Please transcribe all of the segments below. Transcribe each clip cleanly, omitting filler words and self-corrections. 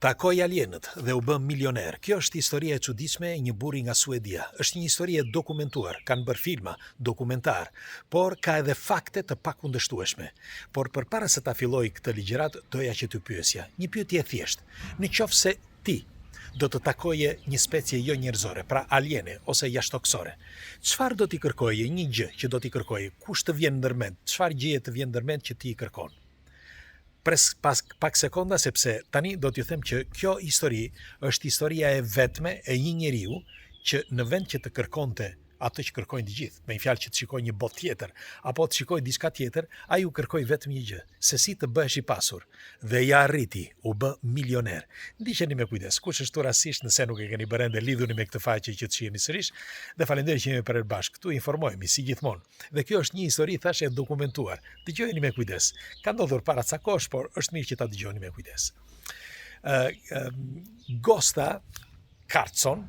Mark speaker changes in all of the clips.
Speaker 1: Takoi alienët dhe u bë milioner. Kjo është historia e çuditshme e një burri nga Suedia. Është një histori e dokumentuar, kanë bërë filma, dokumentar, por ka edhe fakte të pakundërshtueshme. Por përpara se ta filloj këtë ligjërat, doja që t'ju pyesja. Një pyetje e thjeshtë. Nëse ti do të takoje një specie jo njerëzore, pra aliene ose jashtëtoksore, çfarë do t'i kërkoje, një gjë që do t'i kërkoje, kush të vjen ndërmend, çfarë gjëje të vjen ndërmend që ti i kërkon? Pak sekonda, sepse tani do t'ju them që kjo histori është historia e vetme e një njeriu që në vend që të kërkonte atë që kërkojnë të gjithë, me një fjalë që të shikoj një botë tjetër, apo të shikoj diçka tjetër, ai u kërkoi vetëm një gjë, se si të bëhesh i pasur, dhe ja arriti, u bë milioner. Ndiqeni me kujdes, kush është rastisht, nëse nuk e keni bërë ende, lidhuni me këtë faqe që të shihni sërish, dhe faleminderit që jemi për bashkë. Këtu informohemi si gjithmonë. Dhe kjo është një histori thashë e dokumentuar. Dëgjojeni me kujdes. Ka ndodhur para ca kohësh, por është mirë që ta dëgjoni me kujdes. Gosta Karlsson,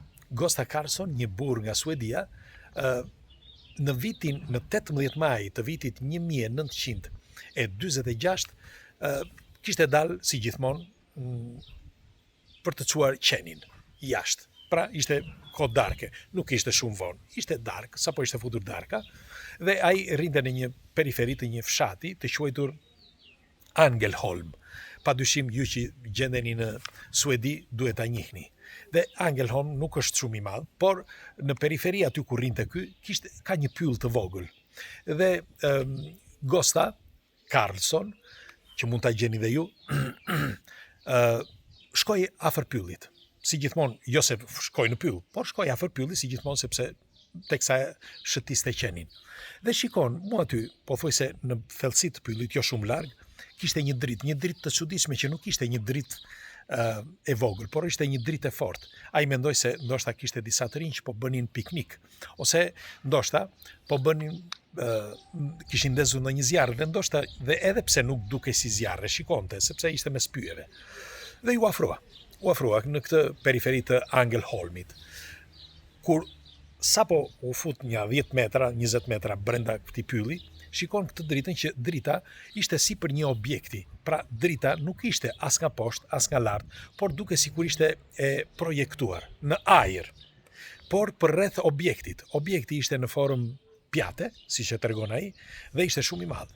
Speaker 1: një burr nga Suedia, në 18 maj të vitit 1946 kishte dalë si gjithmonë për të çuar qenin jashtë. Pra ishte kohë darke, nuk ishte shumë vonë, ishte darkë, sapo ishte futur darka, dhe ai rrinte në një periferi të një fshati të quajtur Angelholm. Padyshim ju që gjendeni në Suedi duhet ta njihni. Dhe Angelholm nuk është shumë i madh, por në periferi aty ku rrinte ky, ka një pyll të vogël. Dhe Gosta Karlsson, që mund ta gjeni dhe ju, shkoi afër pyllit. Si gjithmonë, jo se shkoi në pyll, por shkoi afër pyllit si gjithmonë sepse teksa shëtiste qenin. Dhe shikon, mu aty, pothuajse në thellësi të pyllit, jo shumë larg, kishte një dritë të çuditshme që nuk ishte një dritë e vogël, por ishte një dritë e fortë. Ai mendoi se ndoshta kishte disa të rinj që po bënin piknik, ose ndoshta po bënin kishin ndezur në një zjarr, dhe ndoshta dhe edhe pse nuk dukej si zjarr, shikonte sepse ishte mes pyjeve. Dhe u afrua në këtë periferi të Angelholmit. Kur sapo u fut një 10 metra, 20 metra brenda këtij pylli, shikon këtë dritën që drita ishte si për një objekti. Pra drita nuk ishte as nga poshtë, as nga lart, por duke sikur ishte e projektuar në ajër. Por për rreth objektit. Objekti ishte në formë pjate, siç e tregon ai, dhe ishte shumë i madh.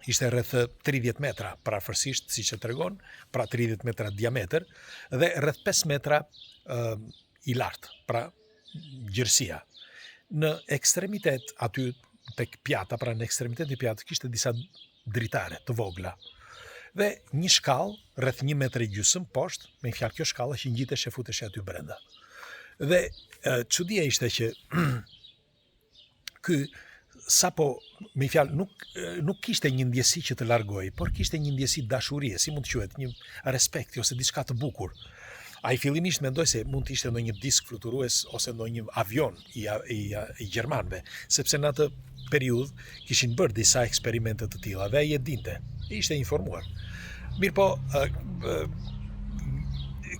Speaker 1: Ishte rreth 30 metra, parafërsisht siç e tregon, pra 30 metra diametër dhe rreth 5 metra i lartë, pra gjerësia. Në ekstremitet aty tek pjata, pra në ekstremitet e pjatës kishte disa dritare të vogla. Dhe një shkallë rreth 1,5 metra poshtë, me fjalë kjo shkallë që ngjitesh e futesh aty brenda. Dhe çudia ishte që ky sapo me fjalë nuk kishte një ndjesi që të largoj, por kishte një ndjesi dashurie, si mund të quhet, një respekti ose diçka të bukur. Ai fillimisht mendoi se mund të ishte ndonjë disk fluturues ose ndonjë avion i gjermanëve, sepse në atë periudhë kishin bërë disa eksperimente të tilla dhe ai e dinte, ishte informuar. Mirëpo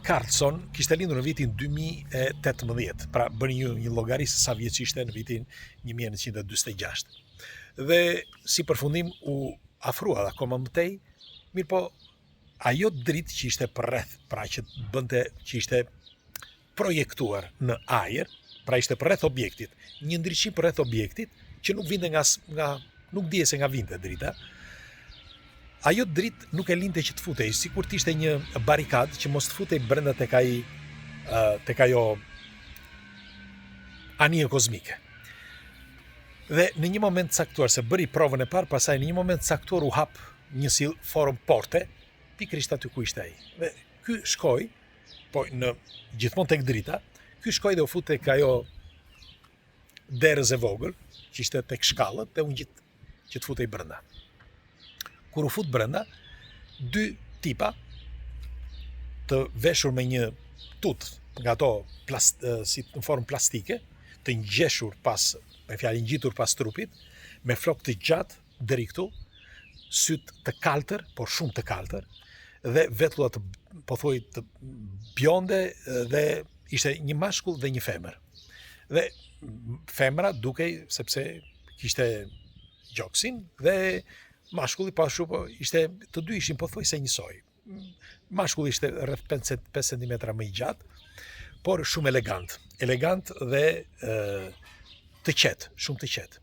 Speaker 1: Karlsson kishte lindur në vitin 2018, pra bëni një llogari se sa vjeç ishte në vitin 1946. Dhe si përfundim u afrua akoma më tej, mirëpo ajo dritë që ishte përreth, pra që ishte projektuar në ajër, pra ishte përreth objektit, një ndriçim përreth objektit që nuk vinte nuk dije se nga vinte drita. Ajo dritë nuk e linte që të futej, sikur të ishte një barikadë që mos të futej brenda tek ajo anije kozmike. Dhe në një moment caktuar, se bëri provën e parë, pastaj në një moment caktuar u hap një si formë porte, pikërisht aty ku ishte ai. Dhe ky shkoi, po gjithmonë tek drita, ky shkoi dhe u fut tek ajo derës e vogël, që ishte tek shkallët, dhe u ngjit që të futej brenda. Kur u fut brenda, 2 tipa të veshur me një tut nga ato si në formë plastike, të ngjeshur me fjalë ngjitur pas trupit, me flokë të gjatë deri këtu, syt të kaltër, por shumë të kaltër, dhe vetulла të bjonde, dhe ishte një mashkull dhe një femër. Dhe femra dukej sepse kishte gjoksin dhe mashkulli pashtu po ishte, të dy ishin pothuajse njësoj. mashkulli ishte rreth 5 cm më i gjatë, por shumë elegant. Elegant dhe të qetë, shumë të qetë.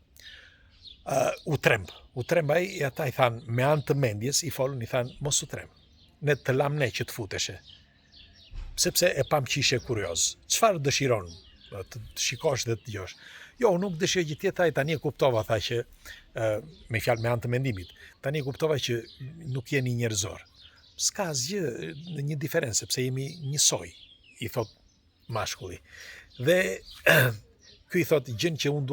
Speaker 1: U tremb ai, e ata i thanë, me anë të mendjes, i folën, i thanë, mos u tremb. Ne të lam ne që të futeshe. Sepse e pam që ishe kurioz. Çfarë dëshiron? Të shikosh dhe të dëgjosh. Jo, unë nuk dëshiroj gjë tjetër, tani e kuptova, tha që me fjalë me anë të mendimit. Tani e kuptova që nuk jeni njerëzor. S'ka asgjë në një diferencë, sepse jemi njësoj, i thot mashkulli. Dhe ky i thot gjën që unë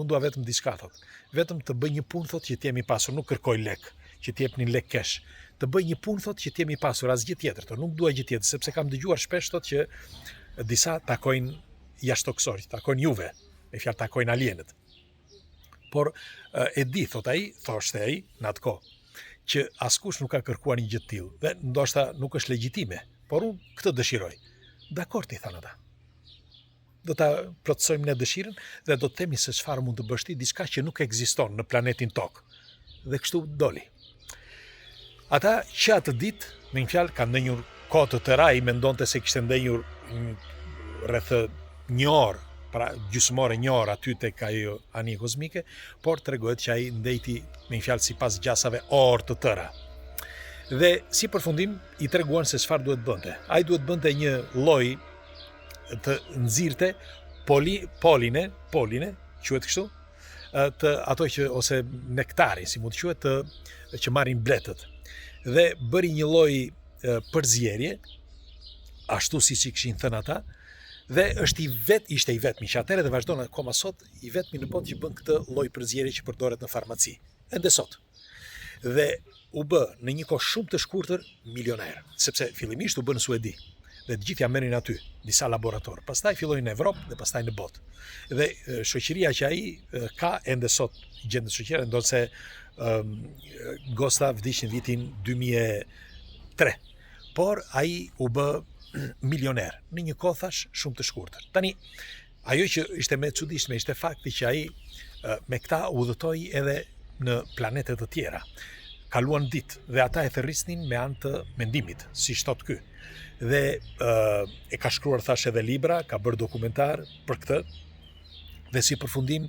Speaker 1: dua vetëm diçka, thot. Vetëm të bëj një punë, thot, që t'jemi pasur, nuk kërkoj lek, që t'jepnin lek kesh. Të bëj një punë, thot, që t'jemi pasur, asgjë tjetër, thot, nuk dua gjë tjetër, sepse kam dëgjuar shpesh, thot, që disa takojnë jashtëtoksor, takojnë juve, me fjalë takojnë alienët. Por e di, thot ai, thoshte ai, në atë kohë, që askush nuk ka kërkuar një gjë të tillë, dhe ndoshta nuk është legjitime, por unë këtë dëshiroj. Dakor, i thanë ata. Do ta plotësojmë ne dëshirën dhe do të themi se çfarë mund të bësh ti, diçka që nuk ekziston në planetin Tokë. Dhe kështu doli. Ata që atë ditë, me një fjalë, kanë ndenjur kohë të tëra, i mendonte se kishte ndenjur rreth një orë, pra gjysmore një orë aty tek ajo anije kozmike, por tregohet që ai ndejti, me një fjalë, sipas gjasave, orë të tëra. Dhe si përfundim i treguan se çfarë duhet bënte. Ai duhet bënte një lloj të nxirrte poline, quhet kështu, të ato që ose nektari, si mund të quhet, që marrin bletët. Dhe bëri një lloj përzierje, ashtu siç i kishin thënë ata, dhe ishte i vetmi që atëherë dhe vazhdon akoma sot, i vetmi në botë që bën këtë lloj përzierje që përdoret në farmaci. Ende sot. Dhe u bë në një kohë shumë të shkurtër milioner, sepse fillimisht u bë në Suedi. Dhe të gjithë ja merrin aty, disa laboratorë. Pastaj filloi në Evropë dhe pastaj në botë. Dhe shoqëria që ai ka ende sot gjendet shoqëria, ndonse Gosta vdiq në vitin 2003. Por ai u bë milioner në një kohë, thash, shumë të shkurtër. Tani, ajo që ishte më e çuditshme ishte fakti që ai me këta udhëtoi edhe në planete të tjera. Kaluan ditë dhe ata e thërrisnin me anë të mendimit, si thot ky. Dhe e ka shkruar, thash, edhe libra, ka bërë dokumentar për këtë, dhe si përfundim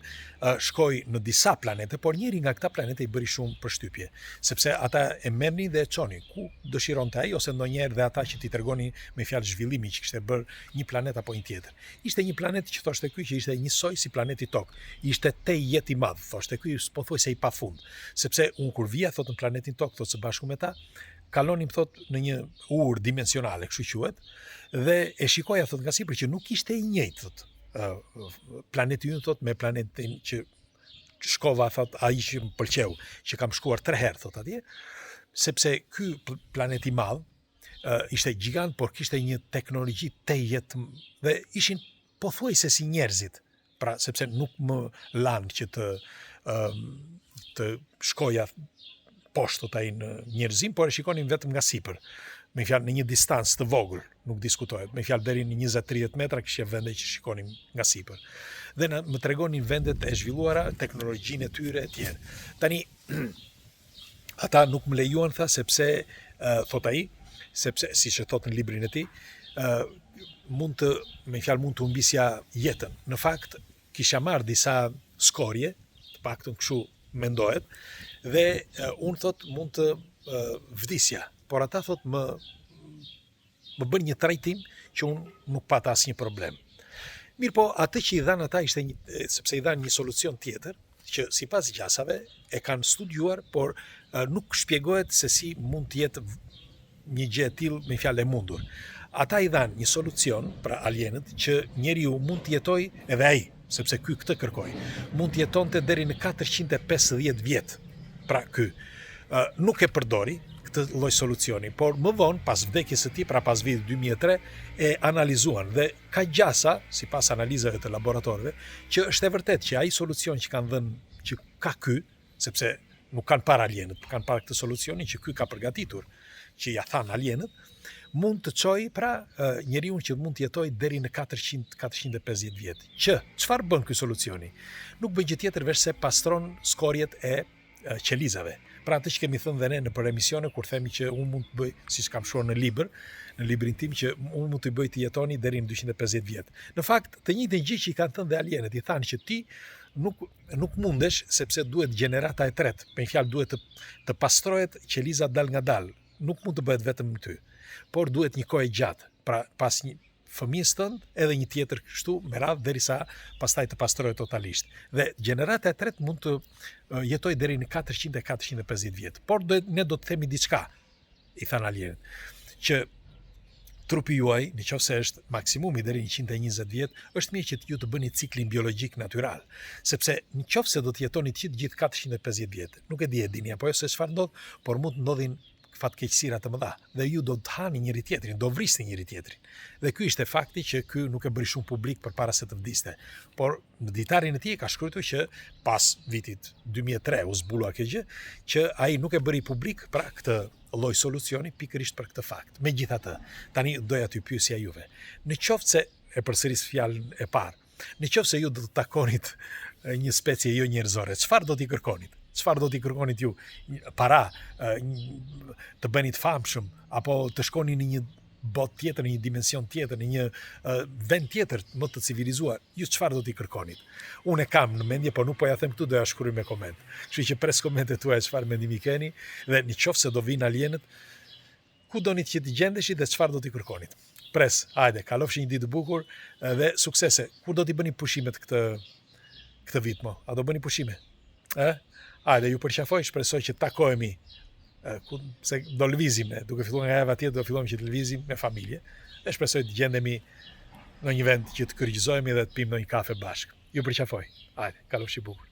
Speaker 1: shkoi në disa planete, por njëri nga këta planete i bëri shumë përshtypje, sepse ata e merrnin dhe e çonin ku dëshironte ai, ose ndonjëherë dhe ata që t'i tregonin me fjalë zhvillimi që kishte bërë një planet apo një tjetër. Ishte një planet që thoshte ky që ishte njësoj si planeti Tokë. Ishte te jetë i madh, thoshte ky, pothuajse i pafund, sepse unë kur vija, thot, në planetin Tokë, thot, së bashku me ta, kalonim, thot, në një urë dimensionale, kështu quhet, dhe e shikoja, thot, nga sipër që nuk ishte i njëjtë, thot, planeti ynë, thot, me planetin që shkova, thot, ai që më pëlqeu, që kam shkuar 3 herë, thot, atje, sepse ky planet i madh ishte gjigant, por kishte një teknologji te jetë, dhe ishin pothuajse si njerëzit, pra sepse nuk më lanë që të shkoja poshtë ai në njerëzim, por e shikonin vetëm nga sipër. Me fjalë në një distancë të vogël, nuk diskutohet. Me fjalë deri në 20-30 metra kishte vende që shikonin nga sipër. Dhe më tregonin vendet e zhvilluara, teknologjinë e tyre e tjerë. Tani ata nuk më lejuan, tha, sepse thot ai, sepse siç e thot në librin e tij, mund të humbisja jetën. Në fakt kisha marrë disa skorje, të paktën kështu mendohet, dhe unë, thot, mund të vdisja, por ata, thot, më bën një trajtim që unë nuk pata asnjë problem. Mirë po, atë që i dhanë ata ishte sepse i dhanë një solucion tjetër, që sipas gjasave e kanë studiuar, por nuk shpjegohet se si mund të jetë një gjë e tillë, me fjalë e mundur. Ata i dhanë një solucion, pra alienët, që njeriu mund të jetojë, edhe ai, sepse ky këtë kërkoi, mund të jetonte deri në 450 vjet. Pra ky nuk e përdori këtë lloj solucioni, por më vonë, pas vdekjes së tij, pra pas vitit 2003, e analizuan dhe ka gjasa, sipas analizave të laboratorëve, që është e vërtetë që ai solucion që kanë dhënë, që ka ky, sepse nuk kanë parë alienët, kanë parë këtë solucionin që ky ka përgatitur, që ja thanë alienët, mund të çojë, pra, njeriu që mund të jetojë deri në 450 vjet. Çfarë bën ky solucioni? Nuk bën gjë tjetër veç se pastron skorjet e qelizave. Pra atë që kemi thënë dhe ne në për emisione, kur themi që unë mund të bëj, si që kam shkruar në librin tim, që unë mund të bëj të jetoni deri në 250 vjetë. Në fakt, të njëjtën gjë që i kanë thënë dhe alienet, i thanë që ti nuk mundesh, sepse duhet gjenerata e tretë, me një fjalë duhet të pastrohet qeliza dal nga dal, nuk mund të bëhet vetëm në ty, por duhet një kohë gjatë, pra pas një fëmijës tënd, edhe një tjetër kështu me radhë derisa pastaj të pastrohet totalisht. Dhe gjenerata e tretë mund të jetojë deri në 400-450 vjet. Por ne do të themi diçka, i thanë alienet, që trupi juaj, nëse është maksimumi deri në 120 vjet, është mirë që ju të bëni ciklin biologjik natyral, sepse nëse do të jetoni të gjithë 450 vjet, nuk e dini apo jo se çfarë ndodh, por mund të ndodhin fatkeqësira të mëdha dhe ju do të hani njëri tjetrin, do vrisni njëri tjetrin. Dhe ky ishte fakti që ky nuk e bëri shumë publik përpara se të vdiste. Por në dietarin e tij ka shkruar që pas vitit 2003 u zbulua kjo gjë, që ai nuk e bëri publik pra këtë lloj solucioni pikërisht për këtë fakt. Megjithatë, tani doja t'ju pyesja juve. Në qoftë se e përsëris fjalën e parë, në qoftë se ju do të takonit një specie jo njerëzore, çfarë do t'i kërkonit? Çfarë do t'i kërkonit ju? Para, të bënit famshëm, apo të shkoni në një botë tjetër, në një dimension tjetër, në një vend tjetër më të civilizuar, ju çfarë do t'i kërkonit? Unë e kam në mendje, por nuk po ja them këtu, do ja shkruaj me koment. Kështu që pres komentet tuaja çfarë mendimi keni, dhe nëse do vinë alienet, ku doni që t'i gjendeshi dhe çfarë do t'i kërkonit? Pres, hajde, kalofshi një ditë të bukur dhe suksese. Kur do t'i bëni pushimet këtë vit mo? A do bëni pushime? Hajde, ju përqafoj, shpresoj që takohemi, se do lëvizim, duke filluar nga java tjetër, do fillojmë që të lëvizim me familje, dhe shpresoj të gjendemi në një vend që të kryqëzohemi dhe të pimë në një kafe bashkë. Ju përqafoj. Hajde, kalofshi bukur.